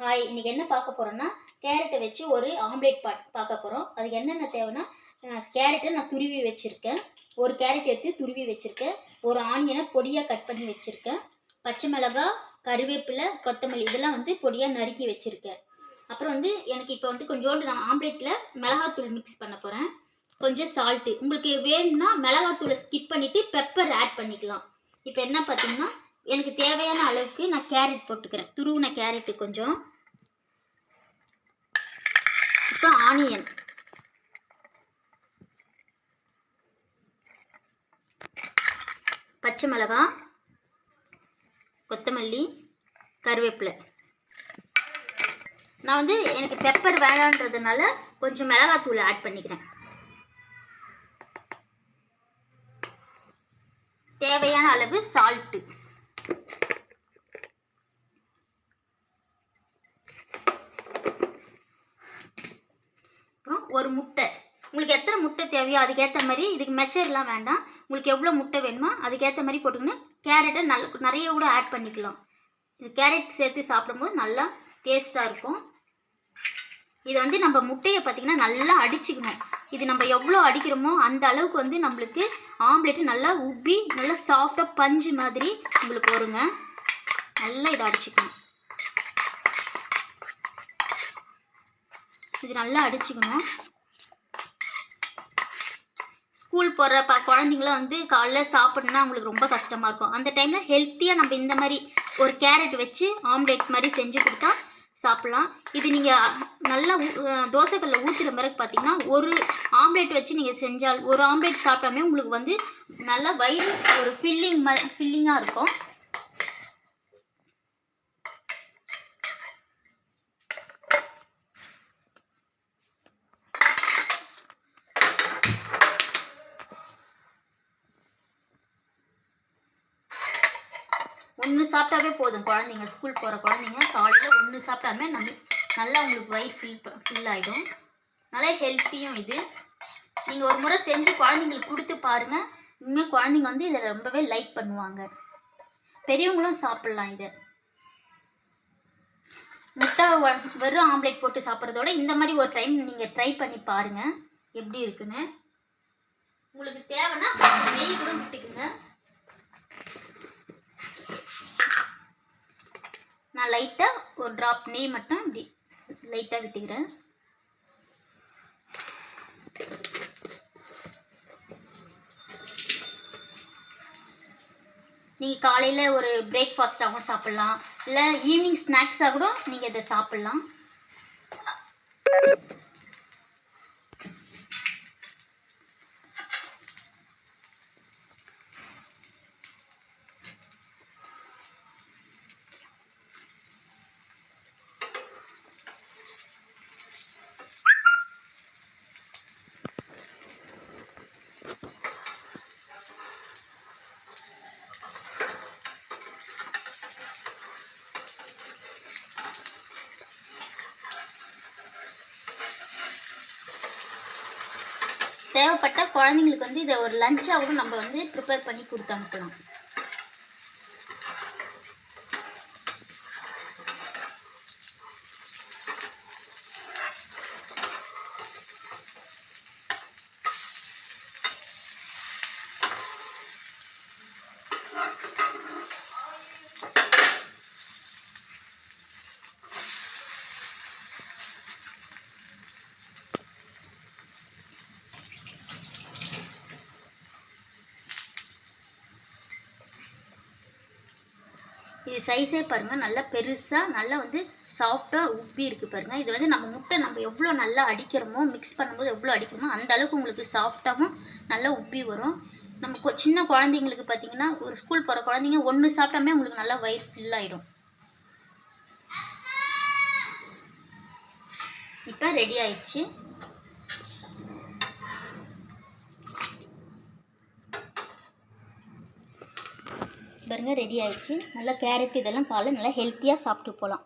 Hi, இன்றைக்கி என்ன பார்க்க போகிறோன்னா கேரட்டை வச்சு ஒரு ஆம்லேட் பார்க்க போகிறோம். அதுக்கு என்னென்ன தேவைன்னா, கேரட்டை நான் துருவி வச்சுருக்கேன். ஒரு கேரட் எடுத்து துருவி வச்சுருக்கேன். ஒரு ஆனியனை பொடியாக கட் பண்ணி வச்சுருக்கேன். பச்சை மிளகாய், கருவேப்பிலை, கொத்தமல்லி இதெல்லாம் பொடியாக நறுக்கி வச்சுருக்கேன். அப்புறம் எனக்கு இப்போ கொஞ்சோண்டு நான் ஆம்லேட்டில் மிளகாத்தூள் மிக்ஸ் பண்ண போகிறேன். கொஞ்சம் சால்ட்டு, உங்களுக்கு வேணும்னா மிளகாத்தூளை ஸ்கிப் பண்ணிவிட்டு பெப்பர் ஆட் பண்ணிக்கலாம். இப்போ என்ன பார்த்தீங்கன்னா, எனக்கு தேவையான அளவுக்கு நான் கேரட் போட்டுக்கிறேன். துருவின கேரட்டு கொஞ்சம், அப்புறம் ஆனியன், பச்சை மிளகாய், கொத்தமல்லி, கருவேப்பிலை. நான் எனக்கு பெப்பர் வேணான்றதுனால கொஞ்சம் மிளகாத்தூள் ஆட் பண்ணிக்கிறேன். தேவையான அளவு சால்ட்டு, அப்புறம் ஒரு முட்டை. உங்களுக்கு எத்தனை முட்டை தேவையோ அதுக்கேற்ற மாதிரி, இதுக்கு மெஷர்லாம் வேண்டாம். உங்களுக்கு எவ்வளோ முட்டை வேணுமோ அதுக்கேற்ற மாதிரி போட்டுக்கணும். கேரட்டை நிறைய கூட ஆட் பண்ணிக்கலாம். இது கேரட் சேர்த்து சாப்பிடும்போது நல்லா டேஸ்ட்டாக இருக்கும். இதை நம்ம முட்டையை பார்த்திங்கன்னா நல்லா அடிச்சுக்கணும். இது நம்ம எவ்வளோ அடிக்கிறோமோ அந்த அளவுக்கு நம்மளுக்கு ஆம்லேட்டு நல்லா உப்பி நல்லா சாஃப்டாக பஞ்சு மாதிரி உங்களுக்கு வருங்க. நல்லா இதை அடிச்சுக்கணும். இது நல்லா அடிச்சுக்கணும். ஸ்கூல் போகிற குழந்தைங்களாம் காலைல சாப்பிட்ணுன்னா அவங்களுக்கு ரொம்ப கஷ்டமாக இருக்கும். அந்த டைமில் ஹெல்த்தியாக நம்ம இந்த மாதிரி ஒரு கேரட் வச்சு ஆம்லேட் மாதிரி செஞ்சு கொடுத்தா சாப்பிட்லாம். இது நீங்கள் நல்லா தோசைக்கல்லில் ஊற்றுற பிறகு பார்த்தீங்கன்னா, ஒரு ஆம்லேட் வச்சு நீங்கள் செஞ்சால், ஒரு ஆம்லேட் சாப்பிட்டாமே உங்களுக்கு நல்லா வயிறு ஒரு ஃபில்லிங்காக இருக்கும். ஒன்று சாப்பிட்டாவே போதும். குழந்தைங்க ஸ்கூல் போகிற குழந்தைங்க காலையில் ஒன்று சாப்பிட்டாமே நல்லா உங்களுக்கு வயிறு ஃபில் ஆகிடும். நல்லா ஹெல்த்தியும் இது. நீங்கள் ஒரு முறை செஞ்சு குழந்தைங்களுக்கு கொடுத்து பாருங்கள். இனிமேல் குழந்தைங்க இதை ரொம்பவே லைக் பண்ணுவாங்க. பெரியவங்களும் சாப்பிட்லாம். இதை முட்டை வெறும் ஆம்லேட் போட்டு சாப்பிட்றதோட இந்த மாதிரி ஒரு டைம் நீங்கள் ட்ரை பண்ணி பாருங்கள் எப்படி இருக்குன்னு. உங்களுக்கு தேவைன்னா நெய் கூட விட்டுக்குங்க. நான் லைட்டாக ஒரு ட்ராப் நெய் மட்டும் இப்படி லைட்டாக விட்டுக்கிறேன். நீங்கள் காலையில் ஒரு பிரேக்ஃபாஸ்ட்டாகவும் சாப்பிட்லாம், இல்லை ஈவினிங் ஸ்நாக்ஸாக கூட நீங்கள் இதை சாப்பிட்லாம். தேவைப்பட்ட குழந்தைங்களுக்கு இதை ஒரு லஞ்சாகவும் நம்ம ப்ரிப்பேர் பண்ணி கொடுத்து அனுப்பலாம். இது சைஸே பாருங்கள், நல்லா பெருசாக நல்லா சாஃப்டாக உப்பி இருக்குது பாருங்கள். இது நம்ம முட்டை நம்ம எவ்வளோ நல்லா அடிக்கிறோமோ, மிக்ஸ் பண்ணும்போது எவ்வளோ அடிக்கிறோமோ அந்த அளவுக்கு உங்களுக்கு சாஃப்டாகவும் நல்லா உப்பி வரும். நம்ம சின்ன குழந்தைங்களுக்கு பார்த்தீங்கன்னா, ஒரு ஸ்கூல் போகிற குழந்தைங்க ஒன்று சாப்பிட்டாமே உங்களுக்கு நல்லா வயிறு ஃபில் ஆகிடும். இப்போ ரெடி ஆயிடுச்சு. பாருங்கள், ரெடி ஆயிடுச்சு. நல்லா கேரட் இதெல்லாம் காலைல நல்லா ஹெல்த்தியாக சாப்பிட்டு போகலாம்.